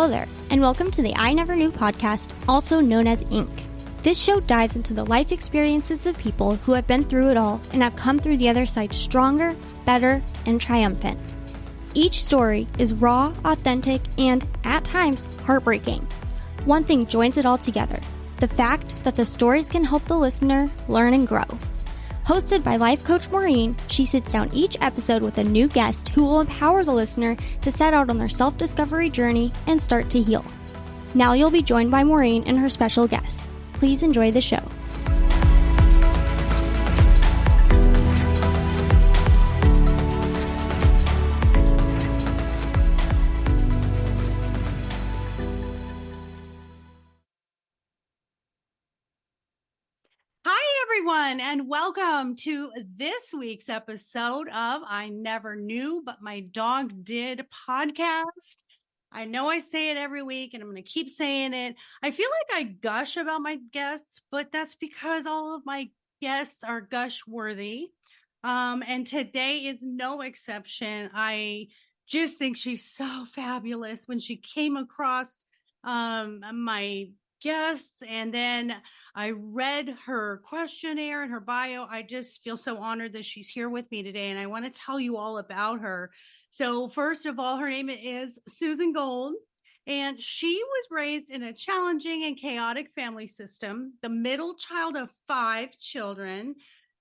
Hello there, and welcome to the I Never Knew podcast, also known as Inc. This show dives into the life experiences of people who have been through it all and have come through the other side stronger, better, and triumphant. Each story is raw, authentic, and, at times, heartbreaking. One thing joins it all together: the fact that the stories can help the listener learn and grow. Hosted by life coach Maureen, she sits down each episode with a new guest who will empower the listener to set out on their self-discovery journey and start to heal. Now you'll be joined by Maureen and her special guest. Please enjoy the show. Everyone, and welcome to this week's episode of I Never Knew, But My Dog Did podcast. I know I say it every week, and I'm going to keep saying it. I feel like I gush about my guests, but that's because all of my guests are gush worthy. And today is no exception. I just think she's so fabulous. When she came across my guests, and then I read her questionnaire and her bio, I just feel so honored that she's here with me today, and I want to tell you all about her. So first of all, her name is Susan Gold, and she was raised in a challenging and chaotic family system, the middle child of 5 children.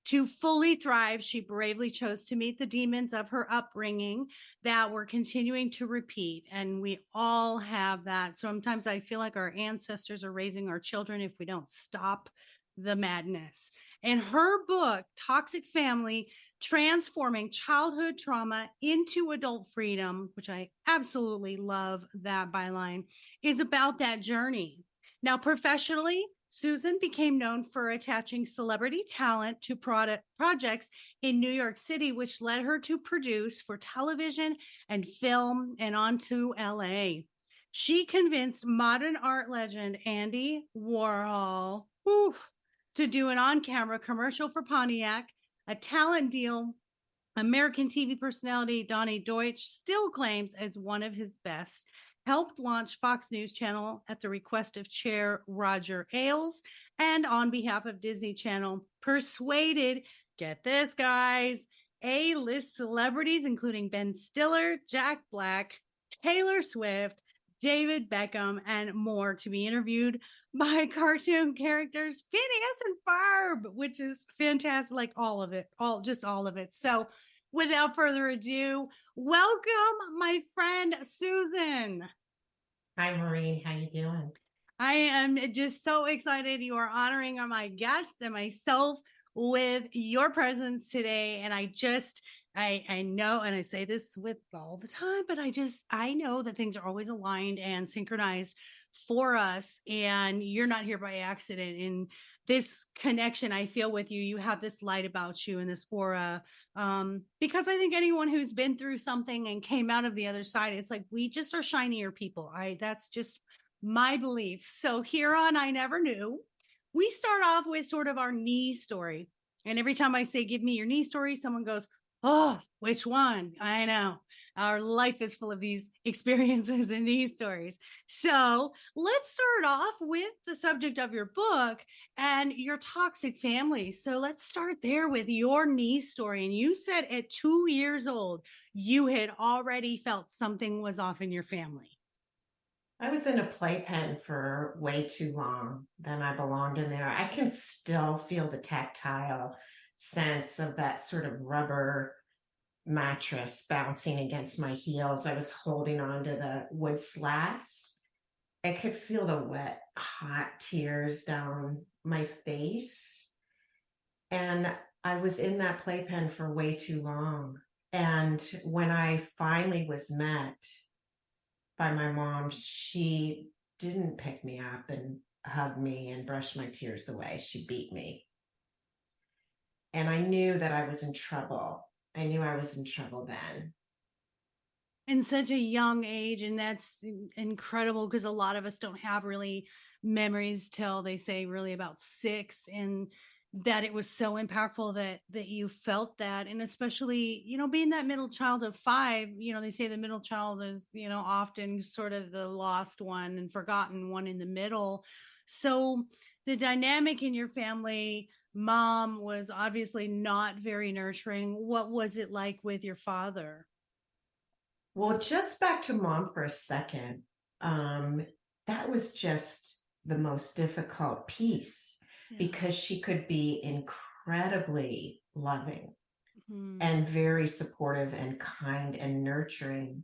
To fully thrive, she bravely chose to meet the demons of her upbringing that were continuing to repeat. And we all have that. Sometimes I feel like our ancestors are raising our children if we don't stop the madness. And her book, Toxic Family: Transforming Childhood Trauma into Adult Freedom, which I absolutely love that byline, is about that journey. Now, professionally, Susan became known for attaching celebrity talent to projects in New York City, which led her to produce for television and film and on to LA. She convinced modern art legend Andy Warhol to do an on-camera commercial for Pontiac, a talent deal American TV personality Donnie Deutsch still claims as one of his best. Helped launch Fox News Channel at the request of Chair Roger Ailes, and on behalf of Disney Channel, persuaded, get this guys, A-list celebrities including Ben Stiller, Jack Black, Taylor Swift, David Beckham, and more to be interviewed by cartoon characters Phineas and Ferb, which is fantastic, like all of it. So without further ado, welcome my friend Susan. Hi, Maureen. How you doing? I am just so excited. You are honoring my guests and myself with your presence today. And I know, and I say this with all the time, but I know that things are always aligned and synchronized for us. And you're not here by accident. In this connection I feel with you, you have this light about you and this aura. Because I think anyone who's been through something and came out of the other side, it's like, we just are shinier people. That's just my belief. So here on I Never Knew, we start off with sort of our knee story. And every time I say, give me your knee story, someone goes, oh, which one? I know. Our life is full of these experiences and these stories. So let's start off with the subject of your book and your toxic family. So let's start there with your knee story. And you said at 2 years old, you had already felt something was off in your family. I was in a playpen for way too long. Then I belonged in there. I can still feel the tactile sense of that sort of rubber mattress bouncing against my heels. I was holding on to the wood slats. I could feel the wet, hot tears down my face. And I was in that playpen for way too long. And when I finally was met by my mom, she didn't pick me up and hug me and brush my tears away. She beat me. And I knew that I was in trouble. I knew I was in trouble then. In such a young age, and that's incredible because a lot of us don't have really memories till they say really about 6. And that it was so impactful that you felt that. And especially, being that middle child of five, they say the middle child is, often sort of the lost one and forgotten one in the middle. So the dynamic in your family, mom was obviously not very nurturing. What was it like with your father? Well, just back to mom for a second. That was just the most difficult piece Yeah. because she could be incredibly loving Mhm. and very supportive and kind and nurturing.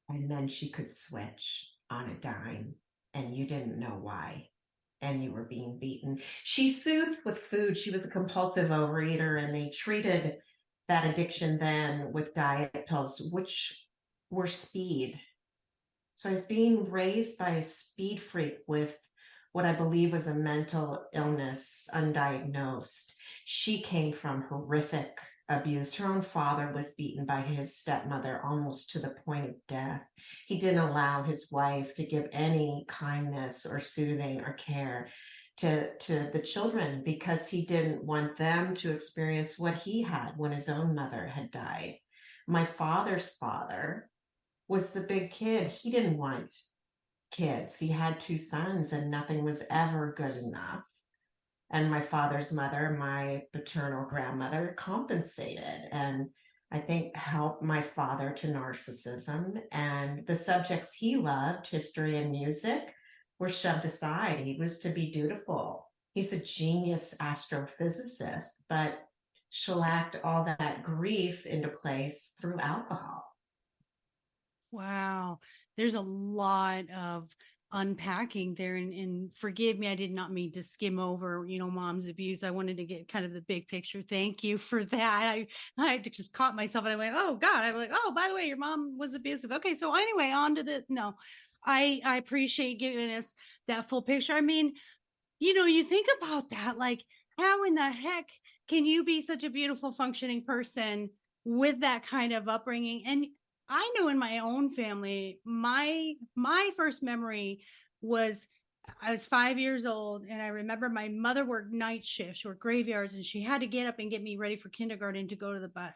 And then she could switch on a dime and you didn't know why. And you were being beaten. She soothed with food. She was a compulsive overeater, and they treated that addiction then with diet pills, which were speed. So I was being raised by a speed freak with what I believe was a mental illness, undiagnosed. She came from horrific abuse. Her own father was beaten by his stepmother almost to the point of death. He didn't allow his wife to give any kindness or soothing or care to the children because he didn't want them to experience what he had when his own mother had died. My father's father was the big kid. He didn't want kids. He had two sons and nothing was ever good enough. And my father's mother, my paternal grandmother, compensated and I think helped my father to narcissism. And the subjects he loved, history and music, were shoved aside. He was to be dutiful. He's a genius astrophysicist, but shellacked all that grief into place through alcohol. Wow. There's a lot of unpacking there. And forgive me, I did not mean to skim over, mom's abuse. I wanted to get kind of the big picture. Thank you for that. I just caught myself and I went, oh God. I'm like, oh, by the way, your mom was abusive. Okay. So anyway, on to the, no, I appreciate giving us that full picture. I mean, you think about that, like, how in the heck can you be such a beautiful functioning person with that kind of upbringing? And I know in my own family, my first memory was I was 5 years old, and I remember my mother worked night shifts or graveyards, and she had to get up and get me ready for kindergarten to go to the bus.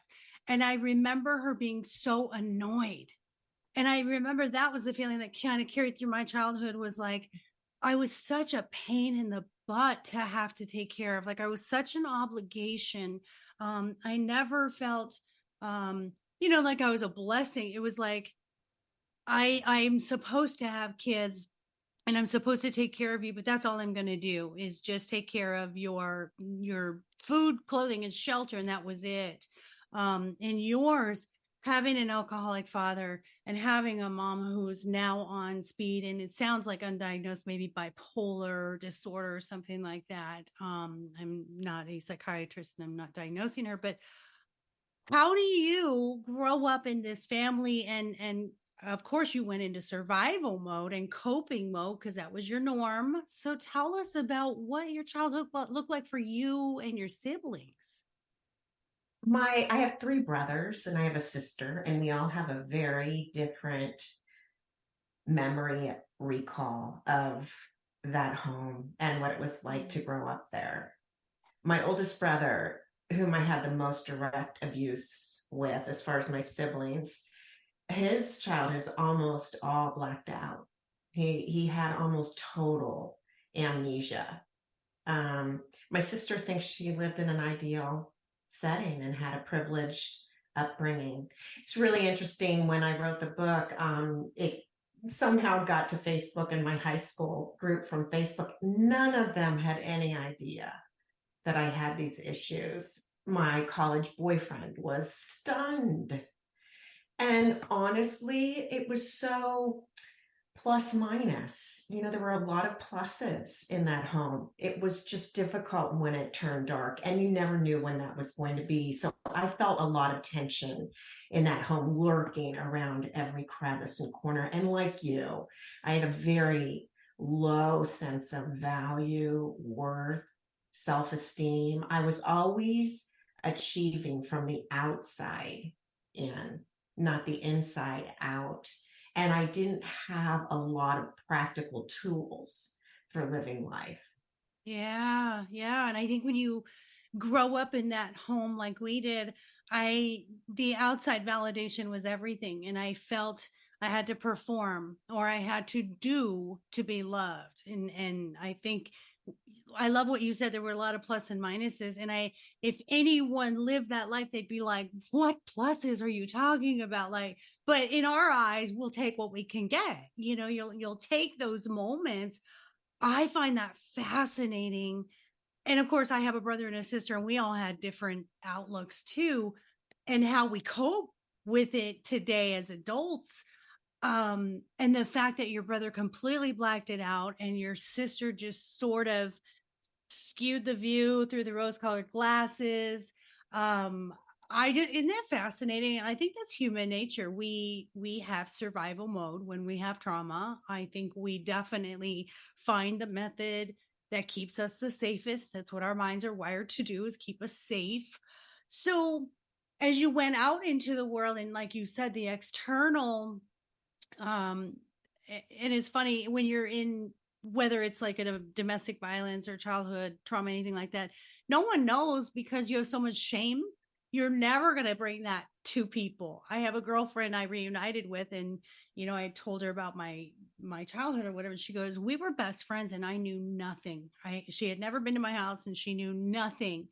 And I remember her being so annoyed. And I remember that was the feeling that kind of carried through my childhood, was like, I was such a pain in the butt to have to take care of. Like, I was such an obligation. I never felt, like I was a blessing. It was like, I'm supposed to have kids and I'm supposed to take care of you, but that's all I'm going to do is just take care of your food, clothing, and shelter, and that was it. And yours, having an alcoholic father and having a mom who's now on speed, and it sounds like undiagnosed, maybe bipolar disorder or something like that. I'm not a psychiatrist and I'm not diagnosing her, but how do you grow up in this family, and of course you went into survival mode and coping mode because that was your norm. So tell us about what your childhood looked like for you and your siblings. I have three brothers and I have a sister, and we all have a very different memory recall of that home and what it was like to grow up there. My oldest brother, whom I had the most direct abuse with as far as my siblings, his childhood is almost all blacked out. He had almost total amnesia. My sister thinks she lived in an ideal setting and had a privileged upbringing. It's really interesting. When I wrote the book, it somehow got to Facebook and my high school group from Facebook. None of them had any idea that I had these issues. My college boyfriend was stunned. And honestly, it was so plus minus. There were a lot of pluses in that home. It was just difficult when it turned dark, and you never knew when that was going to be. So I felt a lot of tension in that home, lurking around every crevice and corner. And like you, I had a very low sense of value, worth, self-esteem. I was always achieving from the outside in, not the inside out. And I didn't have a lot of practical tools for living life. Yeah, yeah. And I think when you grow up in that home like we did, the outside validation was everything. And I felt I had to perform or I had to do to be loved. And I think I love what you said. There were a lot of plus and minuses. And if anyone lived that life, they'd be like, what pluses are you talking about? Like, but in our eyes, we'll take what we can get. You'll take those moments. I find that fascinating. And of course, I have a brother and a sister, and we all had different outlooks too, and how we cope with it today as adults. And the fact that your brother completely blacked it out and your sister just sort of skewed the view through the rose-colored glasses. Um, isn't that fascinating? And I think that's human nature. We have survival mode when we have trauma. I think we definitely find the method that keeps us the safest. That's what our minds are wired to do, is keep us safe. So as you went out into the world, and like you said, the external, um, and it's funny when you're in, whether it's like a domestic violence or childhood trauma, anything like that, no one knows because you have so much shame. You're never going to bring that to people. I have a girlfriend I reunited with, and I told her about my childhood or whatever. She goes, "We were best friends, and I knew nothing. She had never been to my house, and she knew nothing."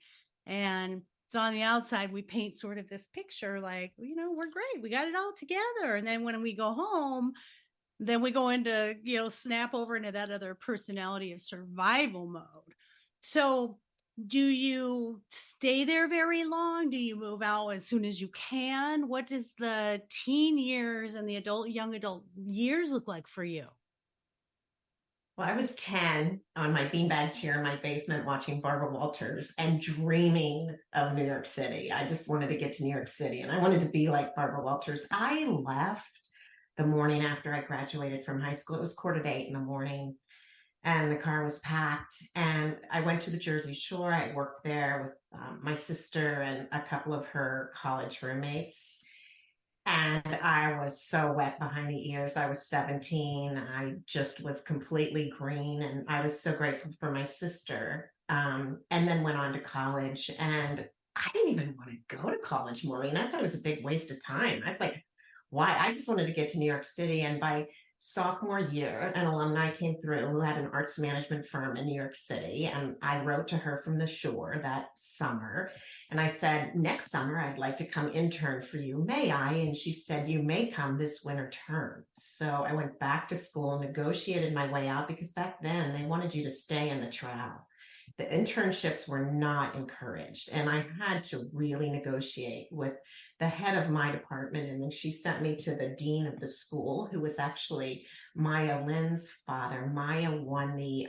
And so on the outside, we paint sort of this picture like, we're great. We got it all together. And then when we go home, then we go into, snap over into that other personality of survival mode. So do you stay there very long? Do you move out as soon as you can? What does the teen years and the young adult years look like for you? Well, I was 10 on my beanbag chair in my basement watching Barbara Walters and dreaming of New York City. I just wanted to get to New York City and I wanted to be like Barbara Walters. I left the morning after I graduated from high school. It was 7:45 in the morning and the car was packed. And I went to the Jersey Shore. I worked there with my sister and a couple of her college roommates. And I was so wet behind the ears. I was 17. I just was completely green. And I was so grateful for my sister. And then went on to college. And I didn't even want to go to college, Maureen. I thought it was a big waste of time. I was like, why? I just wanted to get to New York City. And by sophomore year, an alumni came through who had an arts management firm in New York City. And I wrote to her from the shore that summer. And I said, next summer, I'd like to come intern for you. May I? And she said, you may come this winter term. So I went back to school, negotiated my way out because back then they wanted you to stay in the trial. The internships were not encouraged. And I had to really negotiate with the head of my department. And then she sent me to the dean of the school, who was actually Maya Lin's father. Maya won the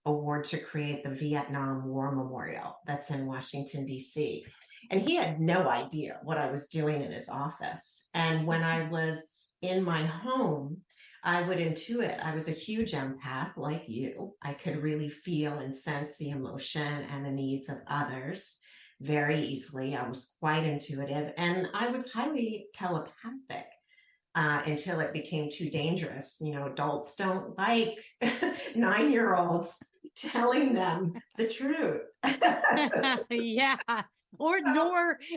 award to create the Vietnam War Memorial that's in Washington, D.C. And he had no idea what I was doing in his office. And when I was in my home, I would intuit. I was a huge empath like you. I could really feel and sense the emotion and the needs of others very easily. I was quite intuitive and I was highly telepathic until it became too dangerous. Adults don't like 9-year-olds telling them the truth. Yeah. Nor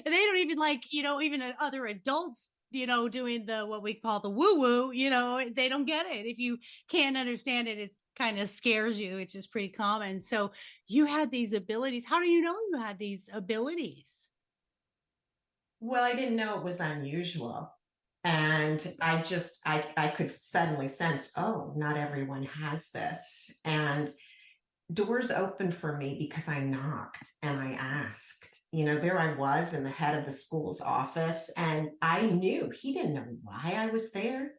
they don't even like, even other adults, doing what we call the woo woo, they don't get it. If you can't understand it, it kind of scares you, which is pretty common. So you had these abilities. How do you know you had these abilities? Well, I didn't know it was unusual. And I could suddenly sense, oh, not everyone has this. And doors opened for me because I knocked and I asked. There I was in the head of the school's office, and I knew he didn't know why I was there.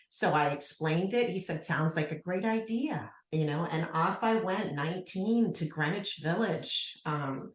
So I explained it. He said, sounds like a great idea, and off I went, 19, to Greenwich Village, on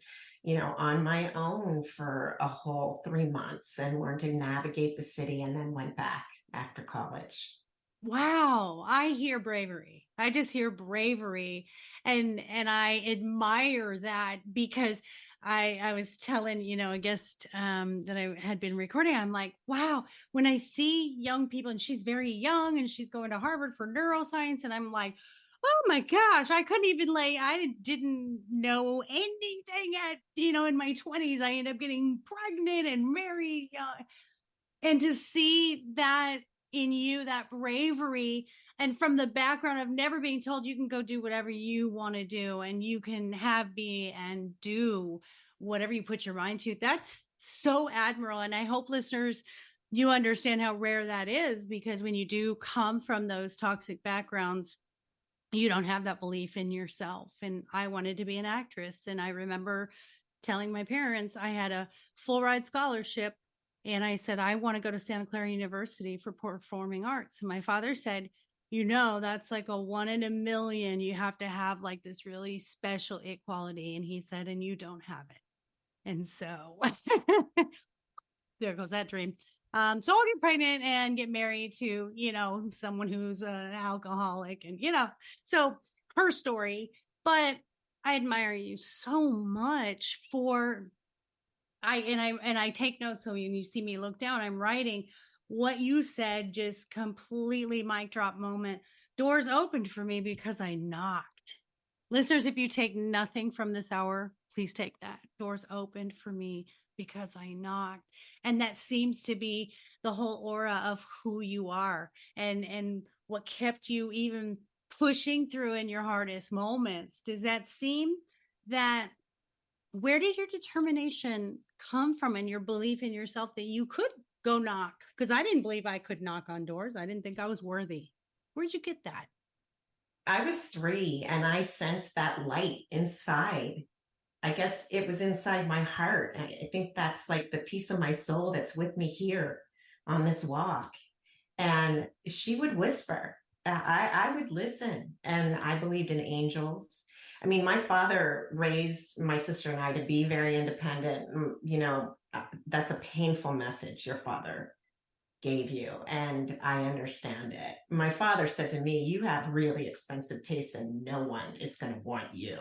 my own for a whole 3 months and learned to navigate the city, and then went back after college. Wow, I hear bravery. I just hear bravery, and I admire that because I was telling, a guest that I had been recording, I'm like, wow, when I see young people, and she's very young and she's going to Harvard for neuroscience, and I'm like, Oh my gosh, I couldn't even I didn't know anything at, in my 20s. I ended up getting pregnant and married. And to see that in you, that bravery, and from the background of never being told you can go do whatever you want to do and you can be and do whatever you put your mind to, that's so admirable. And I hope listeners, you understand how rare that is, because when you do come from those toxic backgrounds, you don't have that belief in yourself. And I wanted to be an actress. And I remember telling my parents I had a full ride scholarship. And I said, I want to go to Santa Clara University for performing arts. And my father said, that's like a 1 in a million. You have to have like this really special it quality. And he said, and you don't have it. And so there goes that dream. So I'll get pregnant and get married to, someone who's an alcoholic and, so her story. But I admire you so much for I take notes. So when you see me look down, I'm writing what you said, just completely mic drop moment. Doors opened for me because I knocked. Listeners, if you take nothing from this hour, please take that. Doors opened for me because I knocked. And that seems to be the whole aura of who you are and what kept you even pushing through in your hardest moments. Does that seem that? Where did your determination come from and your belief in yourself that you could go knock? Because I didn't believe I could knock on doors. I didn't think I was worthy. Where'd you get that? I was 3 and I sensed that light inside. I guess it was inside my heart. I think that's like the piece of my soul that's with me here on this walk. And she would whisper. I would listen, and I believed in angels. I mean, my father raised my sister and I to be very independent. That's a painful message your father gave you, and I understand it. My father said to me, you have really expensive taste and no one is going to want you.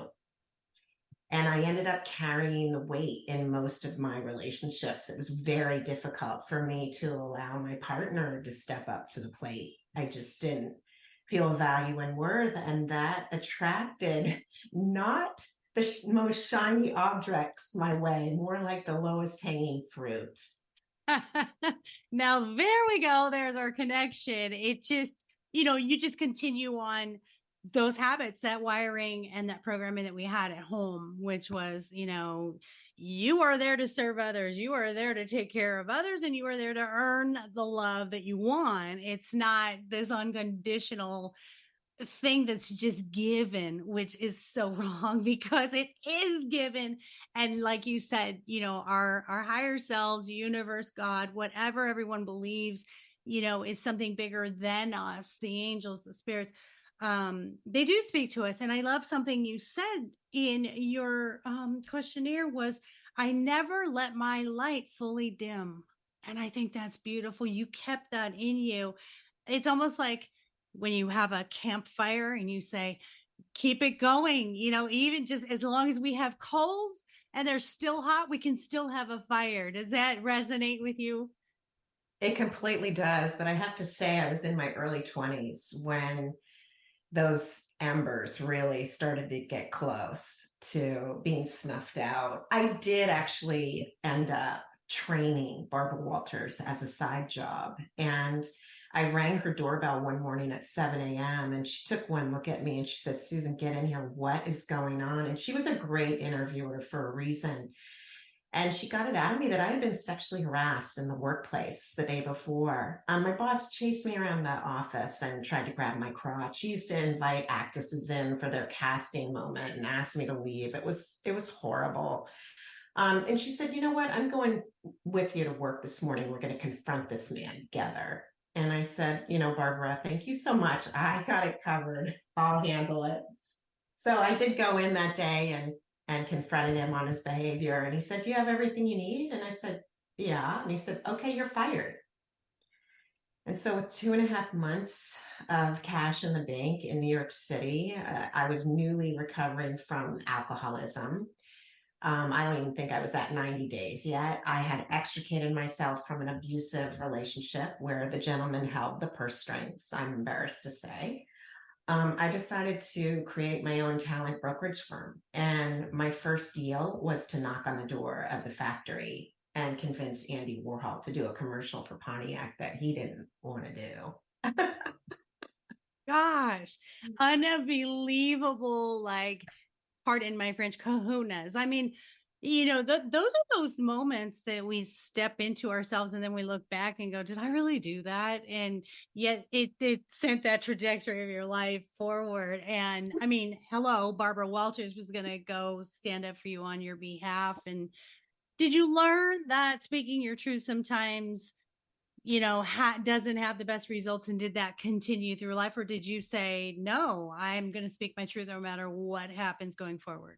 And I ended up carrying the weight in most of my relationships. It was very difficult for me to allow my partner to step up to the plate. I just didn't feel value and worth. And that attracted not the most shiny objects my way, more like the lowest hanging fruit. Now, there we go. There's our connection. It just, you just continue on those habits, that wiring and that programming that we had at home, which was, you are there to serve others. You are there to take care of others, and you are there to earn the love that you want. It's not this unconditional thing that's just given, which is so wrong, because it is given. And like you said, our higher selves, universe, God, whatever everyone believes, is something bigger than us, the angels, the spirits. They do speak to us. And I love something you said in your questionnaire was, I never let my light fully dim. And I think that's beautiful. You kept that in you. It's almost like when you have a campfire and you say, keep it going, even just as long as we have coals and they're still hot, we can still have a fire. Does that resonate with you? It completely does. But I have to say, I was in my early 20s when those embers really started to get close to being snuffed out. I did actually end up training Barbara Walters as a side job. And I rang her doorbell one morning at 7 a.m. and she took one look at me and she said, Susan, get in here. What is going on? And she was a great interviewer for a reason. And she got it out of me that I had been sexually harassed in the workplace the day before. My boss chased me around the office and tried to grab my crotch. She used to invite actresses in for their casting moment and asked me to leave. It was horrible. And she said, you know what? I'm going with you to work this morning. We're going to confront this man together. And I said, Barbara, thank you so much. I got it covered. I'll handle it. So I did go in that day and confronted him on his behavior. And he said, do you have everything you need? And I said, yeah. And he said, okay, you're fired. And so with 2.5 months of cash in the bank in New York City, I was newly recovering from alcoholism. I don't even think I was at 90 days yet. I had extricated myself from an abusive relationship where the gentleman held the purse strings, I'm embarrassed to say. I decided to create my own talent brokerage firm. And my first deal was to knock on the door of the factory and convince Andy Warhol to do a commercial for Pontiac that he didn't want to do. Gosh, unbelievable, like, pardon my French, kahunas. I mean, those are those moments that we step into ourselves and then we look back and go, did I really do that? And yet it sent that trajectory of your life forward. And I mean, hello, Barbara Walters was going to go stand up for you on your behalf. And did you learn that speaking your truth sometimes doesn't have the best results, and did that continue through life, or did you say, no, I'm going to speak my truth no matter what happens going forward?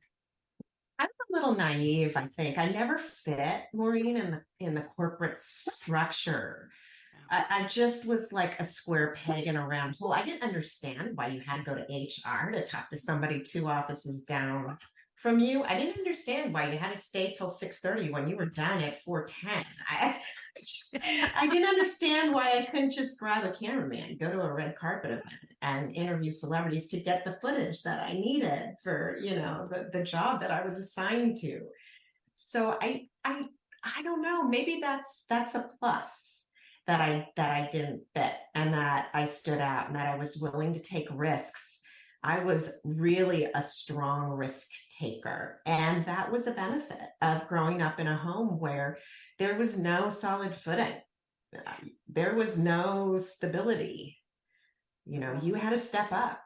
I was a little naive, I think. I never fit, Maureen, in the corporate structure. I just was like a square peg in a round hole. I didn't understand why you had to go to HR to talk to somebody 2 offices down from you. I didn't understand why you had to stay till 6:30 when you were done at 4:10. I didn't understand why I couldn't just grab a cameraman, go to a red carpet event and interview celebrities to get the footage that I needed for, the job that I was assigned to. So I don't know, maybe that's a plus that I didn't fit and that I stood out and that I was willing to take risks. I was really a strong risk taker. And that was a benefit of growing up in a home where there was no solid footing. There was no stability. You had to step up.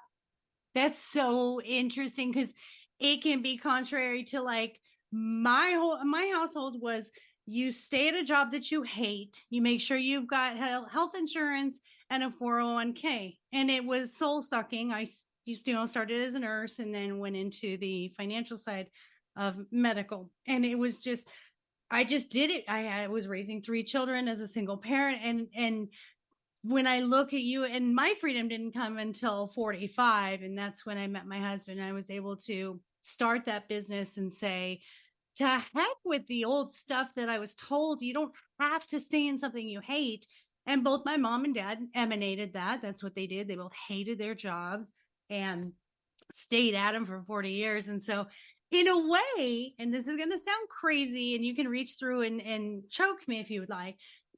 That's so interesting, because it can be contrary to, like, my household was, you stay at a job that you hate, you make sure you've got health insurance and a 401k, and it was soul sucking. I started as a nurse and then went into the financial side of medical, and it was just, I just did it. I was raising 3 children as a single parent, and when I look at you, and my freedom didn't come until 45, and that's when I met my husband. I was able to start that business and say, to heck with the old stuff that I was told. You don't have to stay in something you hate. And both my mom and dad emanated that. That's what they did. They both hated their jobs and stayed at them for 40 years. And so, in a way, and this is going to sound crazy, and you can reach through and choke me if you would like,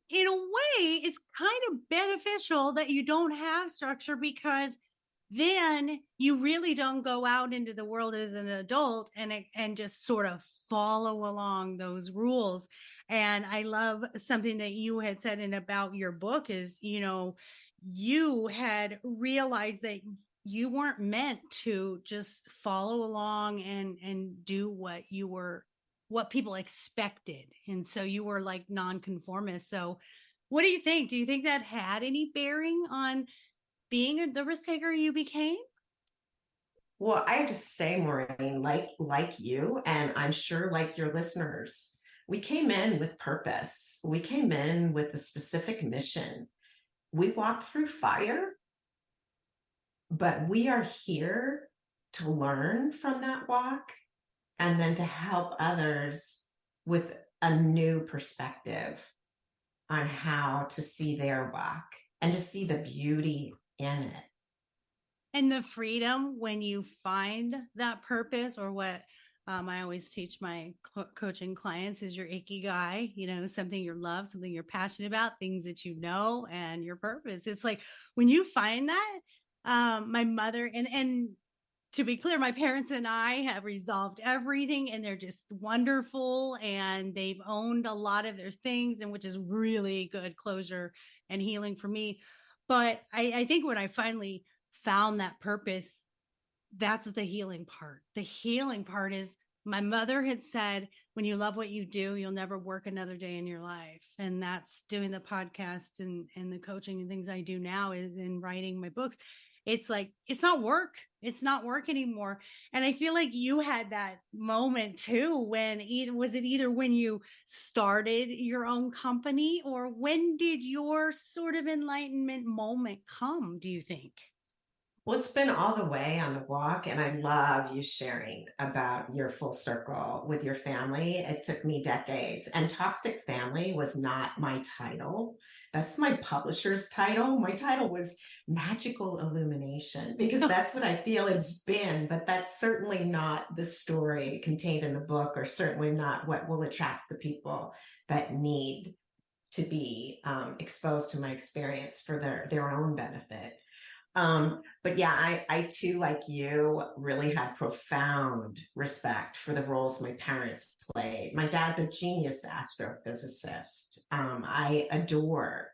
in a way, it's kind of beneficial that you don't have structure, because then you really don't go out into the world as an adult and just sort of follow along those rules. And I love something that you had said in about your book is, you had realized that you weren't meant to just follow along and do what people expected. And so you were like nonconformist. So what do you think? Do you think that had any bearing on being the risk taker you became? Well, I have to say, Maureen, like you, and I'm sure like your listeners, we came in with purpose. We came in with a specific mission. We walked through fire, but we are here to learn from that walk and then to help others with a new perspective on how to see their walk and to see the beauty in it. And the freedom when you find that purpose, or what I always teach my coaching clients is your ikigai, something you love, something you're passionate about, things that and your purpose. It's like when you find that, my mother and to be clear, my parents and I have resolved everything, and they're just wonderful, and they've owned a lot of their things, and which is really good closure and healing for me. But I think when I finally found that purpose, that's the healing part. The healing part is, my mother had said, when you love what you do, you'll never work another day in your life. And that's doing the podcast and the coaching and things I do now, is in writing my books. It's like, it's not work. It's not work anymore. And I feel like you had that moment too, when was it either when you started your own company, or when did your sort of enlightenment moment come, do you think? Well, it's been all the way on the walk, and I love you sharing about your full circle with your family. It took me decades, and toxic family was not my title. That's my publisher's title. My title was Magical Illumination because that's what I feel it's been, but that's certainly not the story contained in the book, or certainly not what will attract the people that need to be exposed to my experience for their own benefit. But yeah, I too, like you, really had profound respect for the roles my parents played. My dad's a genius astrophysicist. I adore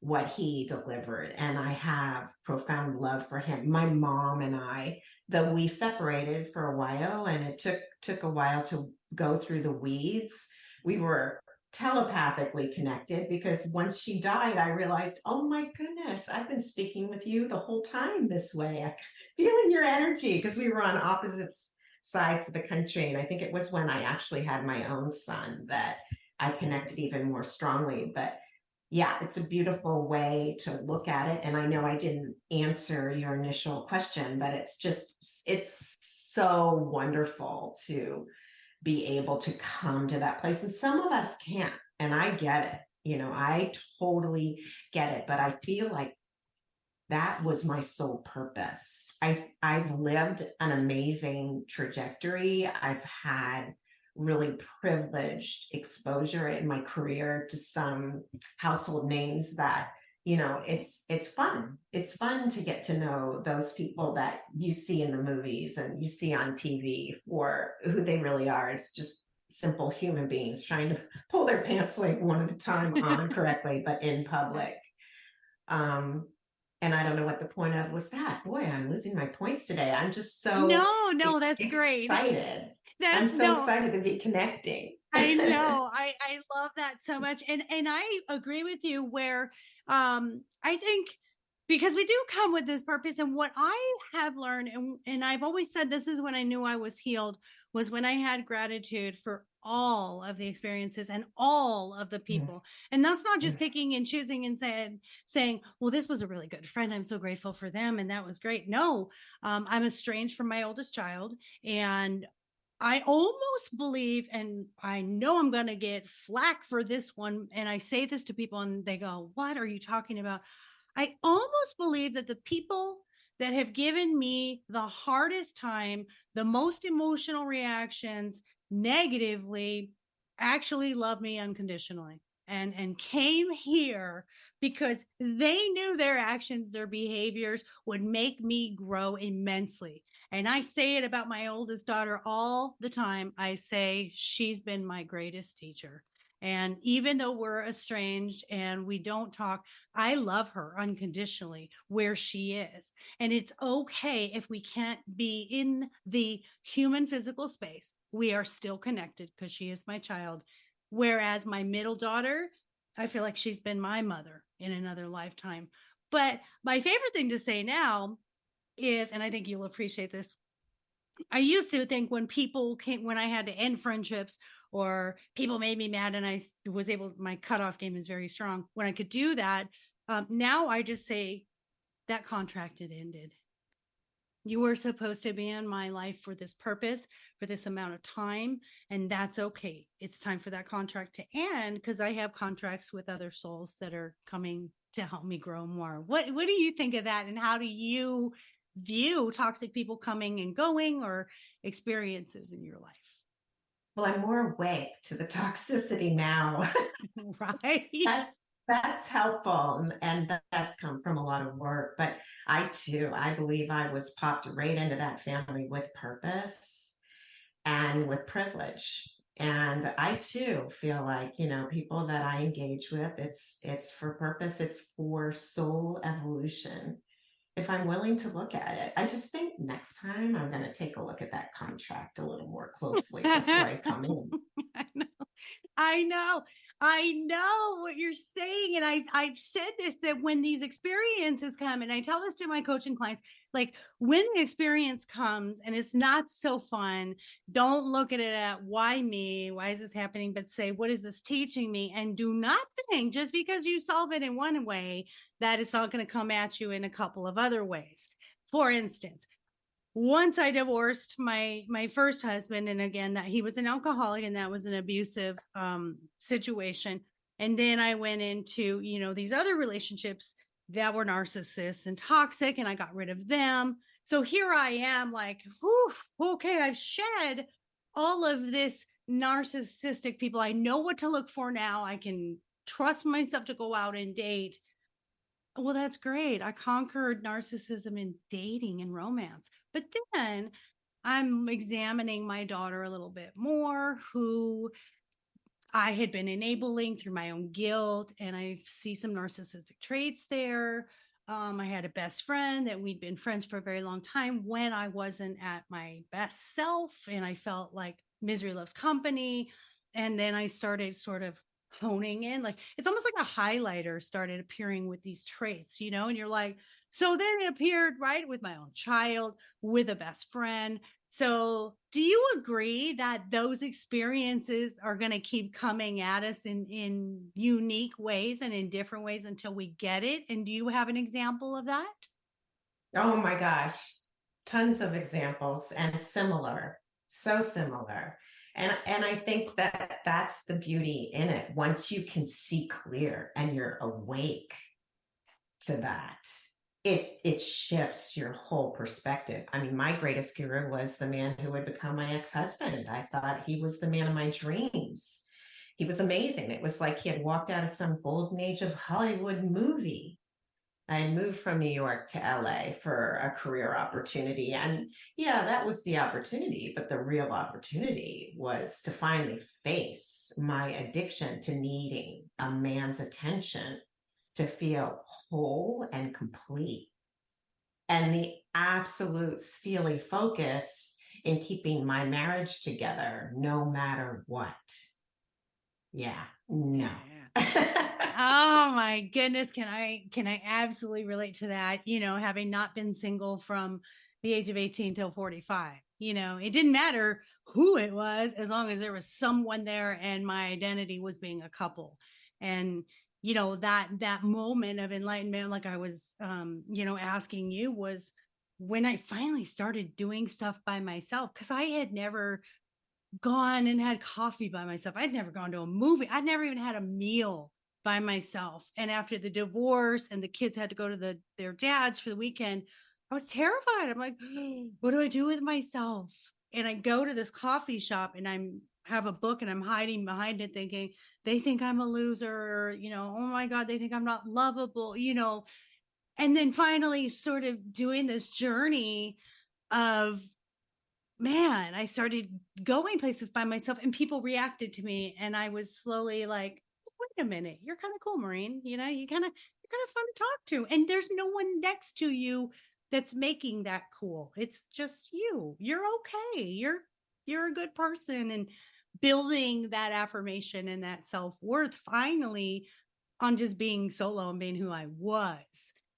what he delivered, and I have profound love for him. My mom and I, though we separated for a while, and it took a while to go through the weeds, we were telepathically connected, because once she died, I realized, oh my goodness, I've been speaking with you the whole time this way. I feeling your energy, because we were on opposite sides of the country. And I think it was when I actually had my own son that I connected even more strongly. But yeah, it's a beautiful way to look at it. And I know I didn't answer your initial question, but it's so wonderful to be able to come to that place. And some of us can't, and I get it. I totally get it, but I feel like that was my sole purpose. I've lived an amazing trajectory. I've had really privileged exposure in my career to some household names that, it's fun. It's fun to get to know those people that you see in the movies and you see on TV for who they really are. It's just simple human beings trying to pull their pants leg one at a time on correctly, but in public. And I don't know what the point of was that. Boy, I'm losing my points today. I'm just so No, that's great. Excited. I'm so excited to be connecting. I know. I love that so much. And I agree with you where I think, because we do come with this purpose, and what I have learned, and I've always said this is when I knew I was healed, was when I had gratitude for all of the experiences and all of the people. And that's not just picking and choosing and saying, well, this was a really good friend, I'm so grateful for them, and that was great. No, I'm estranged from my oldest child, and I almost believe, and I know I'm going to get flack for this one, and I say this to people and they go, what are you talking about? I almost believe that the people that have given me the hardest time, the most emotional reactions negatively, actually love me unconditionally and came here because they knew their actions, their behaviors would make me grow immensely. And I say it about my oldest daughter all the time. I say she's been my greatest teacher. And even though we're estranged and we don't talk, I love her unconditionally where she is. And it's okay if we can't be in the human physical space. We are still connected because she is my child. Whereas my middle daughter, I feel like she's been my mother in another lifetime. But my favorite thing to say now is, and I think you'll appreciate this, I used to think when I had to end friendships or people made me mad and I was able, my cutoff game is very strong. When I could do that, now I just say that contract had ended. You were supposed to be in my life for this purpose, for this amount of time, and that's okay. It's time for that contract to end because I have contracts with other souls that are coming to help me grow more. What do you think of that, and how do you view toxic people coming and going or experiences in your life? Well, I'm more awake to the toxicity now. Right. That's helpful. And that's come from a lot of work. But I believe I was popped right into that family with purpose and with privilege. And I too feel like, people that I engage with, it's for purpose. It's for soul evolution. If I'm willing to look at it, I just think next time I'm going to take a look at that contract a little more closely before I come in. I know what you're saying. And I've said this, that when these experiences come, and I tell this to my coaching clients, like when the experience comes and it's not so fun, don't look at it at why me, why is this happening, but say, what is this teaching me? And do not think just because you solve it in one way, that it's not going to come at you in a couple of other ways. For instance, once I divorced my first husband, and again, that he was an alcoholic and that was an abusive situation. And then I went into, these other relationships that were narcissists and toxic, and I got rid of them. So here I am like, whew, okay, I've shed all of this narcissistic people. I know what to look for now. I can trust myself to go out and date. Well, that's great. I conquered narcissism in dating and romance. But then I'm examining my daughter a little bit more, who I had been enabling through my own guilt, and I see some narcissistic traits there. I had a best friend that we'd been friends for a very long time when I wasn't at my best self, and I felt like misery loves company. And then I started sort of honing in, like it's almost like a highlighter started appearing with these traits, and you're like, so then it appeared right with my own child, with a best friend. So, do you agree that those experiences are going to keep coming at us in unique ways and in different ways until we get it? And do you have an example of that? Oh my gosh, tons of examples and similar, so similar. And I think that that's the beauty in it. Once you can see clear and you're awake to that, it shifts your whole perspective. I mean, my greatest guru was the man who would become my ex-husband. I thought he was the man of my dreams. He was amazing. It was like he had walked out of some golden age of Hollywood movie. I had moved from New York to LA for a career opportunity. And yeah, that was the opportunity. But the real opportunity was to finally face my addiction to needing a man's attention to feel whole and complete. And the absolute steely focus in keeping my marriage together no matter what. Yeah, no. Oh my goodness. Can I absolutely relate to that? Having not been single from the age of 18 till 45, it didn't matter who it was, as long as there was someone there and my identity was being a couple. And, that moment of enlightenment, like I was, asking you, was when I finally started doing stuff by myself. Cause I had never gone and had coffee by myself. I'd never gone to a movie. I'd never even had a meal by myself. And after the divorce and the kids had to go to their dads for the weekend, I was terrified. I'm like, what do I do with myself? And I go to this coffee shop and I'm have a book and I'm hiding behind it thinking they think I'm a loser, or, oh my God, they think I'm not lovable, and then finally sort of doing this journey of, man, I started going places by myself and people reacted to me. And I was slowly like, wait a minute, you're kind of cool, Maureen. You're kind of fun to talk to. And there's no one next to you that's making that cool. It's just you. You're okay. You're a good person. And building that affirmation and that self-worth finally on just being solo and being who I was.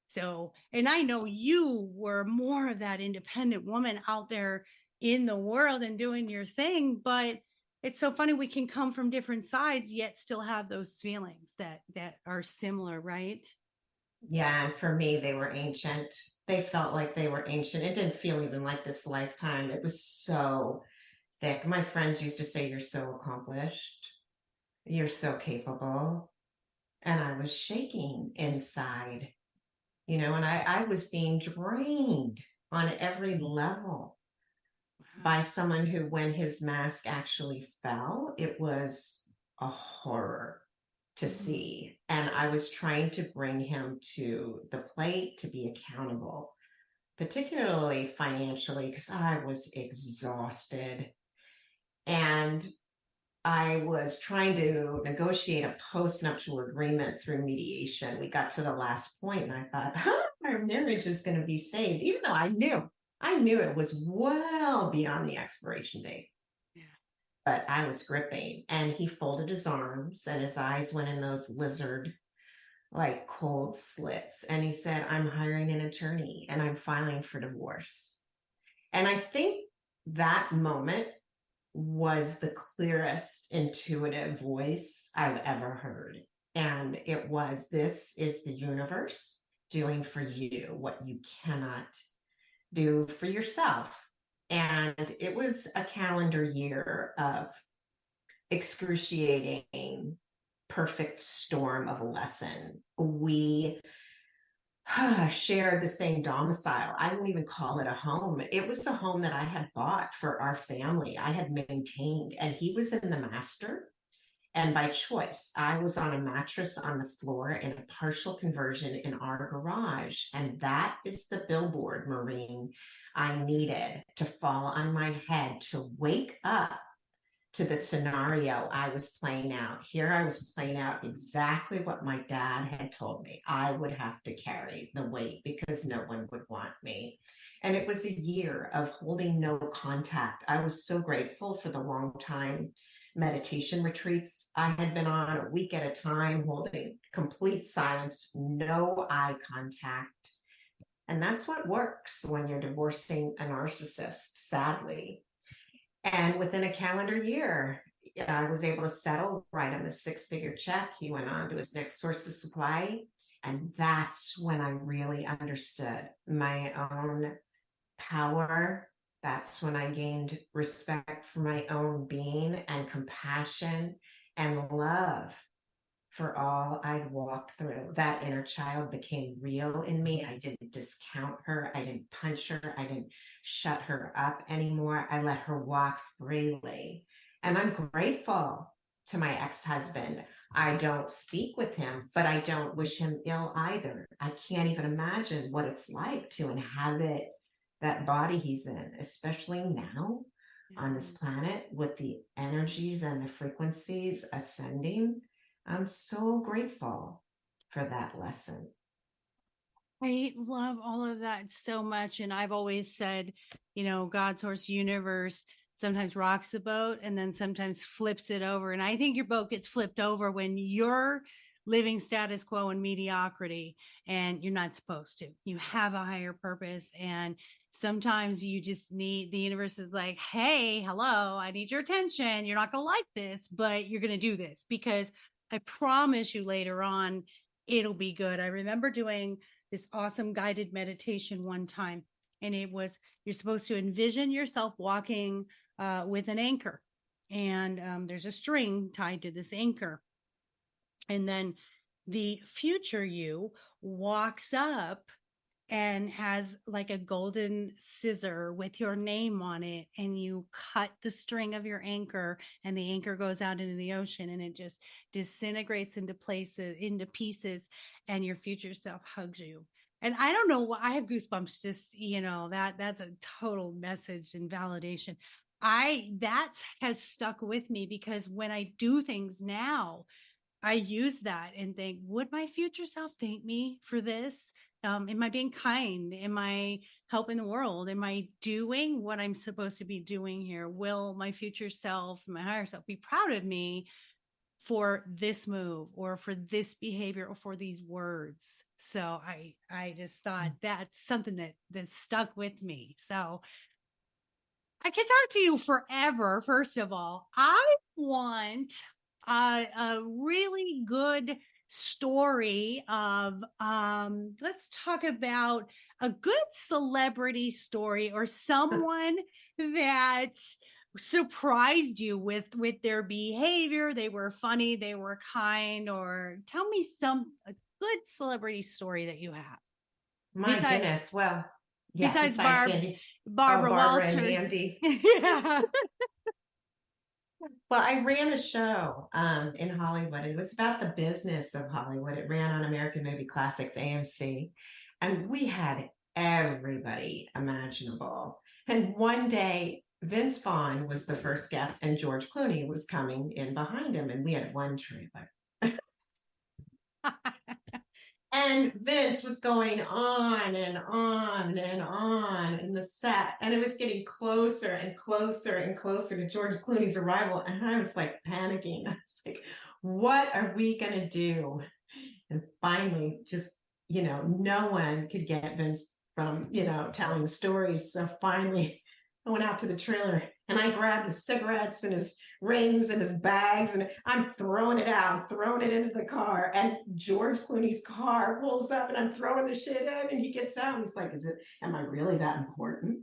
So, and I know you were more of that independent woman out there in the world and doing your thing, but it's so funny, we can come from different sides yet still have those feelings that are similar, right? Yeah, and for me, they were ancient. They felt like they were ancient. It didn't feel even like this lifetime. It was so thick. My friends used to say, "You're so accomplished. You're so capable." And I was shaking inside, and I was being drained on every level by someone who, when his mask actually fell, it was a horror to see. And I was trying to bring him to the plate to be accountable, particularly financially, because I was exhausted. And I was trying to negotiate a post-nuptial agreement through mediation. We got to the last point and I thought, our marriage is going to be saved, even though I knew it was well beyond the expiration date. Yeah. But I was gripping, and he folded his arms and his eyes went in those lizard like cold slits. And he said, "I'm hiring an attorney and I'm filing for divorce." And I think that moment was the clearest intuitive voice I've ever heard. And it was, this is the universe doing for you what you cannot do for yourself. And it was a calendar year of excruciating perfect storm of a lesson. We shared the same domicile. I don't even call it a home. It was a home that I had bought for our family. I had maintained, and he was in the master. And by choice, I was on a mattress on the floor in a partial conversion in our garage. And that is the billboard, Maureen, I needed to fall on my head to wake up to the scenario I was playing out. Here I was playing out exactly what my dad had told me. I would have to carry the weight because no one would want me. And it was a year of holding no contact. I was so grateful for the long time meditation retreats I had been on, a week at a time, holding complete silence, no eye contact. And that's what works when you're divorcing a narcissist, sadly. And within a calendar year, I was able to settle, write him a 6-figure check. He went on to his next source of supply. And that's when I really understood my own power. That's when I gained respect for my own being and compassion and love for all I'd walked through. That inner child became real in me. I didn't discount her. I didn't punch her. I didn't shut her up anymore. I let her walk freely. And I'm grateful to my ex-husband. I don't speak with him, but I don't wish him ill either. I can't even imagine what it's like to inhabit that body he's in, especially now on this planet with the energies and the frequencies ascending. I'm so grateful for that lesson. I love all of that so much. And I've always said, God, source, universe sometimes rocks the boat and then sometimes flips it over. And I think your boat gets flipped over when you're living status quo and mediocrity, and you're not supposed to. You have a higher purpose. And sometimes you just need, the universe is like, hey, hello, I need your attention. You're not going to like this, but you're going to do this because I promise you later on, it'll be good. I remember doing this awesome guided meditation one time, and it was, you're supposed to envision yourself walking with an anchor, and there's a string tied to this anchor. And then the future you walks up and has like a golden scissor with your name on it, and you cut the string of your anchor, and the anchor goes out into the ocean, and it just disintegrates into pieces, and your future self hugs you. And I don't know why I have goosebumps, just, that's a total message and validation. That has stuck with me because when I do things now, I use that and think, would my future self thank me for this? Am I being kind? Am I helping the world? Am I doing what I'm supposed to be doing here? Will my future self, my higher self, be proud of me for this move or for this behavior or for these words? So I just thought that's something that stuck with me. So I can talk to you forever. First of all, I want a really good story of let's talk about a good celebrity story or someone that surprised you with their behavior. They were funny, they were kind, or tell me a good celebrity story that you have. My goodness. Well, yeah, besides Andy. Barbara Barbara Walters. And Andy. Yeah. Well, I ran a show in Hollywood. It was about the business of Hollywood. It ran on American Movie Classics, AMC. And we had everybody imaginable. And one day, Vince Vaughn was the first guest, and George Clooney was coming in behind him. And we had one trailer. And Vince was going on and on and on in the set. And it was getting closer and closer and closer to George Clooney's arrival. And I was like panicking. I was like, what are we going to do? And finally, just, no one could get Vince from, telling the stories. So finally, I went out to the trailer and I grabbed his cigarettes and his rings and his bags, and I'm throwing it out, throwing it into the car. And George Clooney's car pulls up and I'm throwing the shit in, and he gets out and he's like, am I really that important?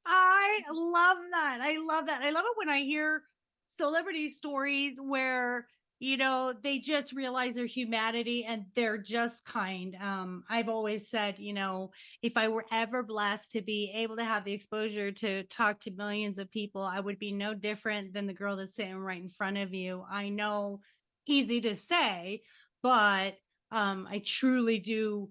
I love that. I love that. I love it when I hear celebrity stories where, they just realize their humanity and they're just kind. I've always said, if I were ever blessed to be able to have the exposure to talk to millions of people, I would be no different than the girl that's sitting right in front of you. I know, easy to say, but I truly do.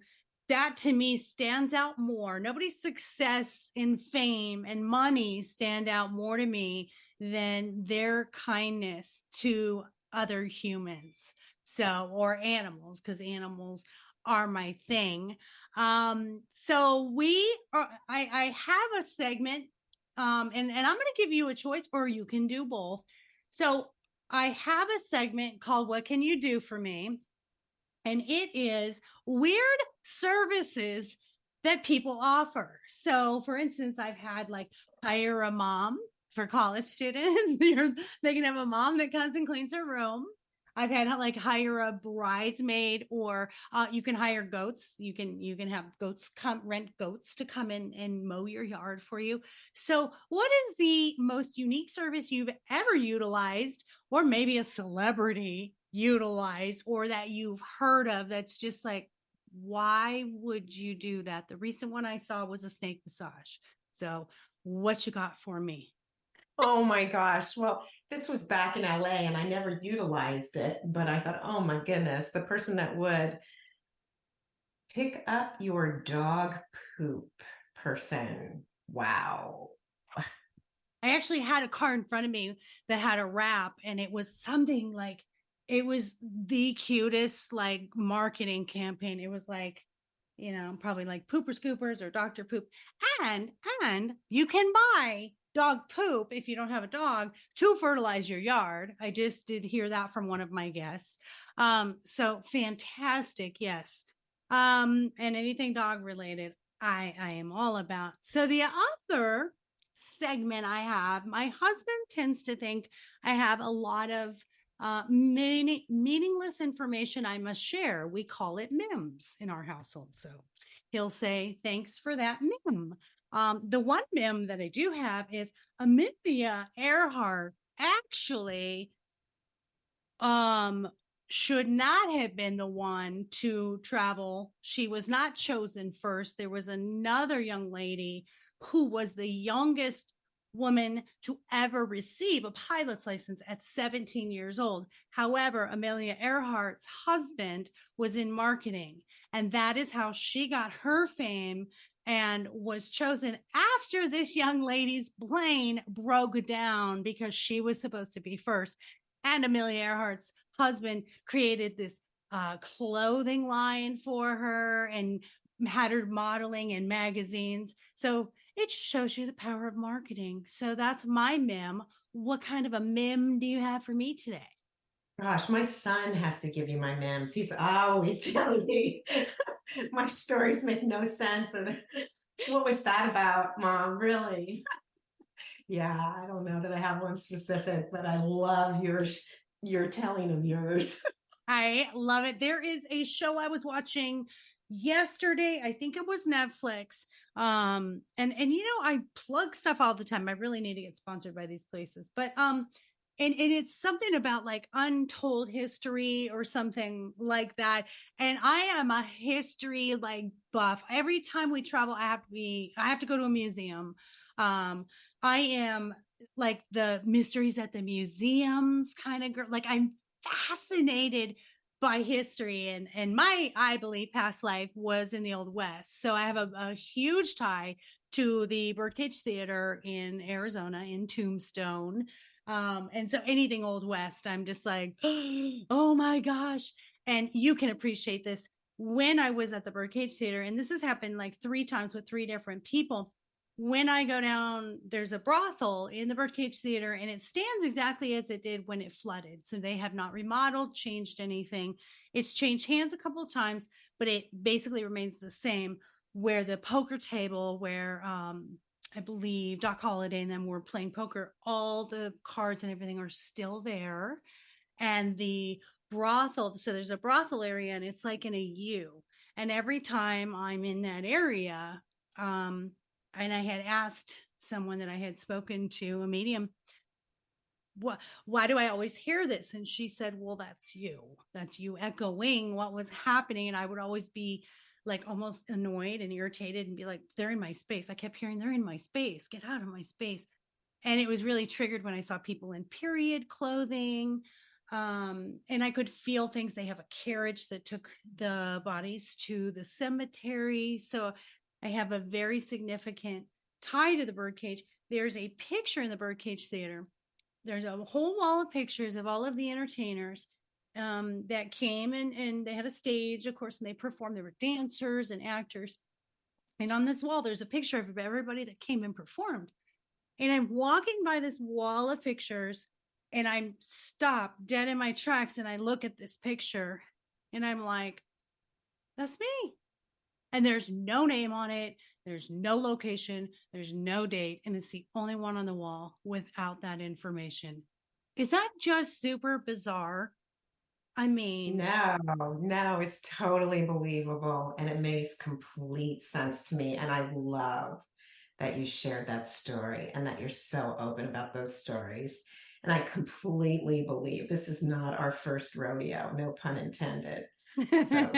That to me stands out more. Nobody's success and fame and money stand out more to me than their kindness to other humans. So, or animals, because animals are my thing. So I have a segment, and I'm going to give you a choice, or you can do both. So I have a segment called What Can You Do For Me? And it is weird services that people offer. So, for instance, I've had like hire a mom for college students. They can have a mom that comes and cleans her room. I've had like hire a bridesmaid, or you can hire goats. You can have goats rent goats to come in and mow your yard for you. So, what is the most unique service you've ever utilized, or maybe a celebrity utilized, or that you've heard of that's just like, why would you do that? The recent one I saw was a snake massage. So, what you got for me? Oh my gosh. Well, this was back in LA and I never utilized it, but I thought, oh my goodness, the person that would pick up your dog poop person. Wow. I actually had a car in front of me that had a wrap, and it was something like, it was the cutest like marketing campaign. It was like, probably like Pooper Scoopers or Dr. Poop. And you can buy dog poop if you don't have a dog to fertilize your yard. I just did hear that from one of my guests. So fantastic. Yes. And anything dog related, I am all about. So the other segment I have, my husband tends to think I have a lot of meaningless information I must share. We call it MIMS in our household. So he'll say, thanks for that MIM. The one MIM that I do have is Amelia Earhart actually should not have been the one to travel. She was not chosen first. There was another young lady who was the youngest woman to ever receive a pilot's license at 17 years old. However, Amelia Earhart's husband was in marketing, and that is how she got her fame and was chosen after this young lady's plane broke down because she was supposed to be first. And Amelia Earhart's husband created this clothing line for her and had her modeling in magazines. So it just shows you the power of marketing. So that's my MIM. What kind of a MIM do you have for me today? Gosh, my son has to give you my memes. He's always telling me my stories make no sense. And what was that about, Mom? Really? Yeah, I don't know that I have one specific, but I love your telling of yours. I love it. There is a show I was watching yesterday. I think it was Netflix. And I plug stuff all the time. I really need to get sponsored by these places. But and it's something about like untold history or something like that. And I am a history like buff. Every time we travel, I have to go to a museum. I am like the mysteries at the museums kind of girl. Like I'm fascinated by history, and my, I believe, past life was in the Old West. So I have a huge tie to the Birdcage Theater in Arizona in Tombstone. And so anything Old West, I'm just like, oh my gosh. And you can appreciate this. When I was at the Birdcage Theater, and this has happened like 3 times with 3 different people, when I go down, there's a brothel in the Birdcage Theater, and it stands exactly as it did when it flooded. So they have not remodeled, changed anything. It's changed hands a couple of times, but it basically remains the same. Where the poker table, where I believe Doc Holliday and them were playing poker, all the cards and everything are still there. And the brothel, so there's a brothel area, and it's like in a U. And every time I'm in that area, and I had asked someone that I had spoken to, a medium, why do I always hear this? And she said, well, that's you echoing what was happening. And I would always be like almost annoyed and irritated and be like, they're in my space. I kept hearing, they're in my space. Get out of my space. And it was really triggered when I saw people in period clothing. And I could feel things. They have a carriage that took the bodies to the cemetery. So I have a very significant tie to the birdcage. There's a picture in the Birdcage Theater. There's a whole wall of pictures of all of the entertainers that came, and they had a stage, of course, and they performed. There were dancers and actors. And on this wall, there's a picture of everybody that came and performed. And I'm walking by this wall of pictures, and I'm stopped dead in my tracks. And I look at this picture, and I'm like, that's me. And there's no name on it. There's no location. There's no date. And it's the only one on the wall without that information. Is that just super bizarre? I mean, No, it's totally believable. And it makes complete sense to me. And I love that you shared that story and that you're so open about those stories. And I completely believe this is not our first rodeo, no pun intended. So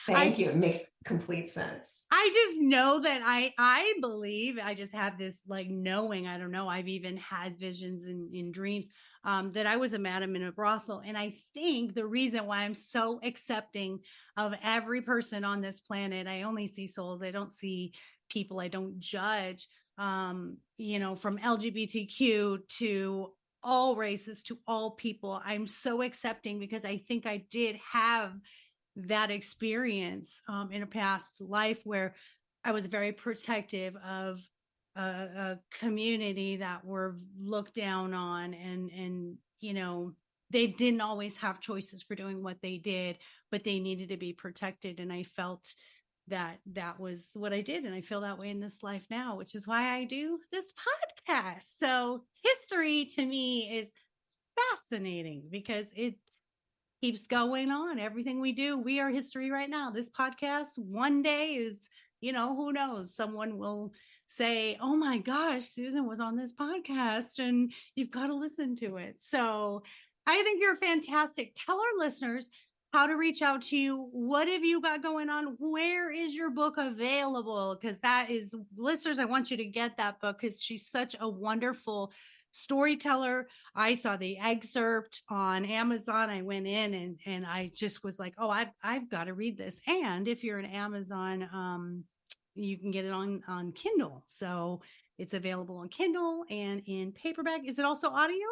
thank you. It makes complete sense. I just know that I believe, I just have this like knowing, I don't know, I've even had visions in dreams that I was a madam in a brothel. And I think the reason why I'm so accepting of every person on this planet, I only see souls, I don't see people, I don't judge, from LGBTQ to all races to all people. I'm so accepting because I think I did have that experience in a past life where I was very protective of a community that were looked down on, and they didn't always have choices for doing what they did, but they needed to be protected. And I felt that was what I did, and I feel that way in this life now, which is why I do this podcast. So history to me is fascinating because it keeps going on. Everything we do, we are history right now. This podcast one day is, who knows? Someone will say, oh my gosh, Susan was on this podcast and you've got to listen to it. So I think you're fantastic. Tell our listeners how to reach out to you. What have you got going on? Where is your book available? Because that is, listeners, I want you to get that book because she's such a wonderful storyteller. I saw the excerpt on Amazon. I went in and I just was like, oh, I've got to read this. And if you're an Amazon, you can get it on Kindle. So it's available on Kindle and in paperback. Is it also audio?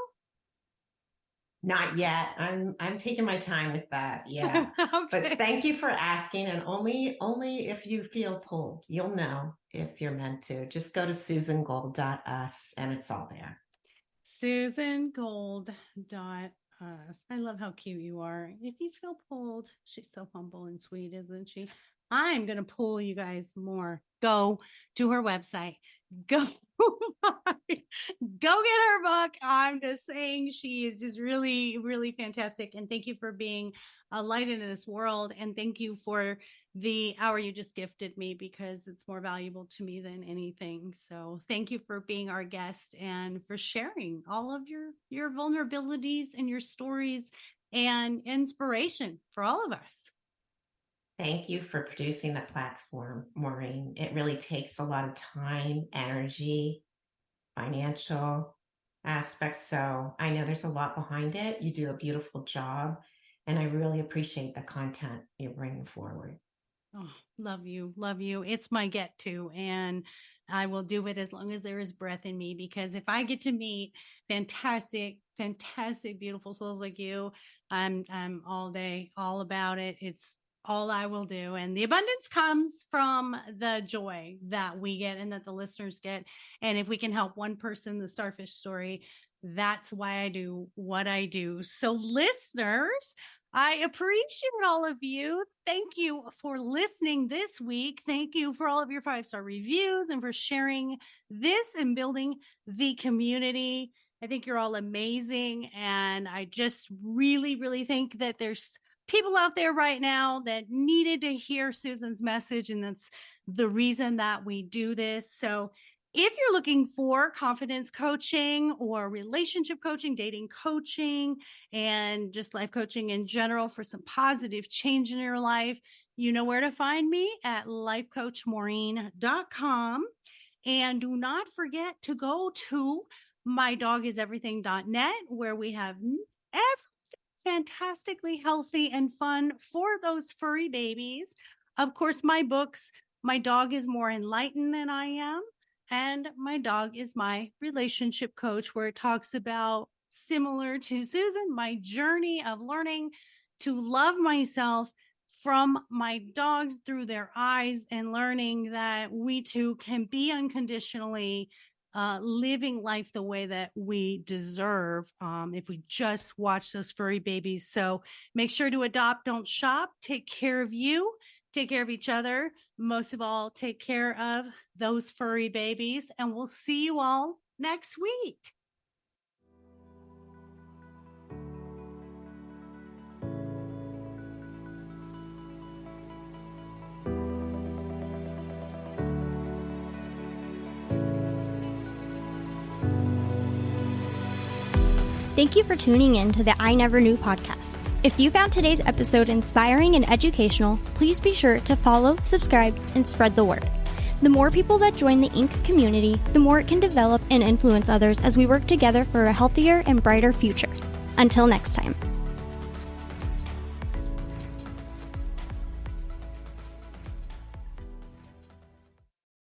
Not yet. I'm taking my time with that. Yeah. Okay. But thank you for asking. And only if you feel pulled, you'll know if you're meant to. Just go to susangold.us and it's all there. SusanGold.us. I love how cute you are. If you feel pulled, she's so humble and sweet, isn't she? I'm going to pull you guys more. Go to her website. Go get her book. I'm just saying she is just really, really fantastic. And thank you for being a light into this world. And thank you for the hour you just gifted me because it's more valuable to me than anything. So thank you for being our guest and for sharing all of your vulnerabilities and your stories and inspiration for all of us. Thank you for producing the platform, Maureen. It really takes a lot of time, energy, financial aspects. So I know there's a lot behind it. You do a beautiful job. And I really appreciate the content you're bringing forward. Oh, love you. Love you. It's my get to, and I will do it as long as there is breath in me, because if I get to meet fantastic, beautiful souls like you, I'm all day, all about it. It's all I will do. And the abundance comes from the joy that we get and that the listeners get. And if we can help one person, the starfish story, that's why I do what I do. So listeners, I appreciate all of you. Thank you for listening this week. Thank you for all of your 5-star reviews and for sharing this and building the community. I think you're all amazing. And I just really, really think that there's people out there right now that needed to hear Susan's message. And that's the reason that we do this. So If you're looking for confidence coaching or relationship coaching, dating coaching, and just life coaching in general for some positive change in your life, you know where to find me at lifecoachmaureen.com. And do not forget to go to mydogiseverything.net, where we have everything fantastically healthy and fun for those furry babies. Of course, my books, My Dog is More Enlightened Than I Am, and My Dog is My Relationship Coach, where it talks about, similar to Susan, my journey of learning to love myself from my dogs through their eyes, and learning that we too can be unconditionally living life the way that we deserve if we just watch those furry babies. So make sure to adopt, don't shop. Take care of you, take care of each other. Most of all, take care of those furry babies, and we'll see you all next week. Thank you for tuning in to the I Never Knew podcast. If you found today's episode inspiring and educational, please be sure to follow, subscribe, and spread the word. The more people that join the Inc. community, the more it can develop and influence others as we work together for a healthier and brighter future. Until next time.